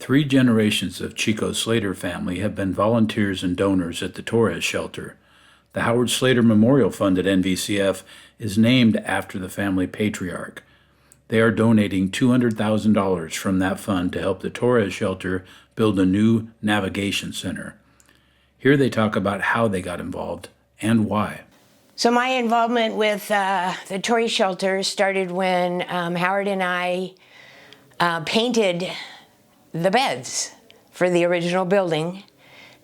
3 generations of Chico's Slater family have been volunteers and donors at the Torres shelter. The Howard Slater Memorial Fund at NVCF is named after the family patriarch. They are donating $200,000 from that fund to help the Torres shelter build a new navigation center. Here they talk about how they got involved and why. So my involvement with the Torres shelter started when Howard and I painted the beds for the original building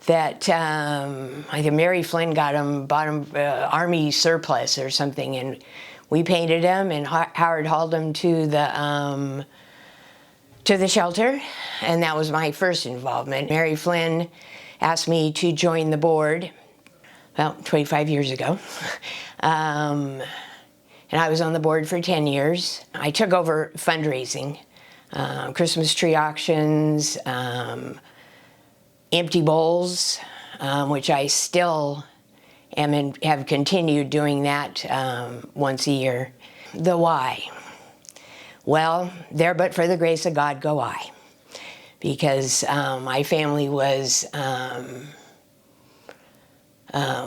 that I think Mary Flynn bought them Army surplus or something, and we painted them, and Howard hauled them to the shelter, and that was my first involvement. Mary Flynn asked me to join the board about 25 years ago. And I was on the board for 10 years. I took over fundraising. Christmas tree auctions, empty bowls, which I still have continued doing that once a year. The why. Well, there but for the grace of God go I. Because my family was,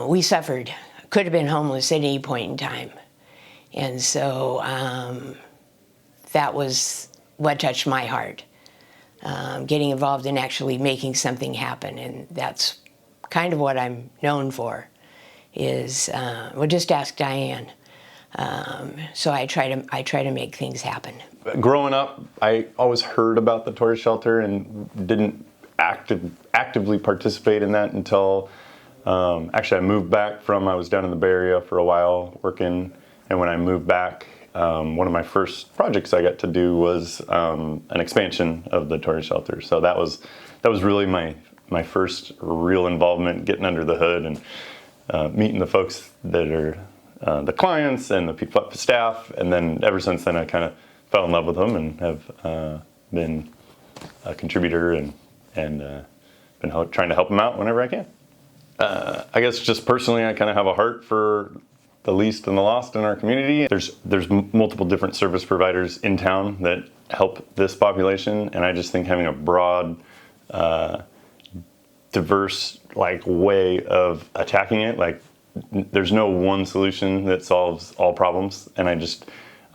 we suffered, could have been homeless at any point in time. And so that was what touched my heart, getting involved in actually making something happen. And that's kind of what I'm known for, is, well, just ask Diane. So I try to make things happen. Growing up, I always heard about the Torres shelter and didn't actively participate in that until, actually I moved back I was down in the Bay Area for a while working, and when I moved back, one of my first projects I got to do was an expansion of the Torres shelter. So that was really my first real involvement, getting under the hood and meeting the folks that are the clients and the staff. And then ever since then, I kind of fell in love with them and have been a contributor and been trying to help them out whenever I can. I guess just personally, I kind of have a heart for the least and the lost in our community. There's multiple different service providers in town that help this population, and I just think having a broad, diverse way of attacking it, there's no one solution that solves all problems, and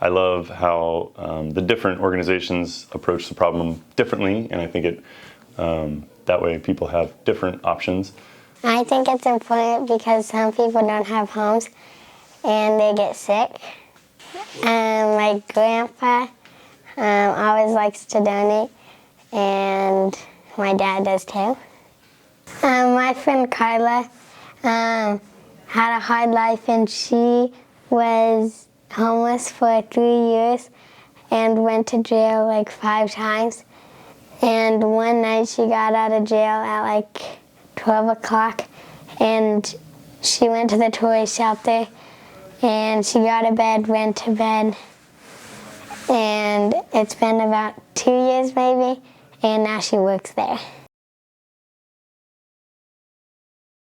I love how the different organizations approach the problem differently, and I think that way people have different options. I think it's important because some people don't have homes and they get sick. My grandpa always likes to donate, and my dad does too. My friend Carla had a hard life, and she was homeless for 3 years and went to jail 5 times. And one night she got out of jail at 12 o'clock, and she went to the Torres shelter, and she got a bed, went to bed, and it's been about 2 years maybe, and now she works there.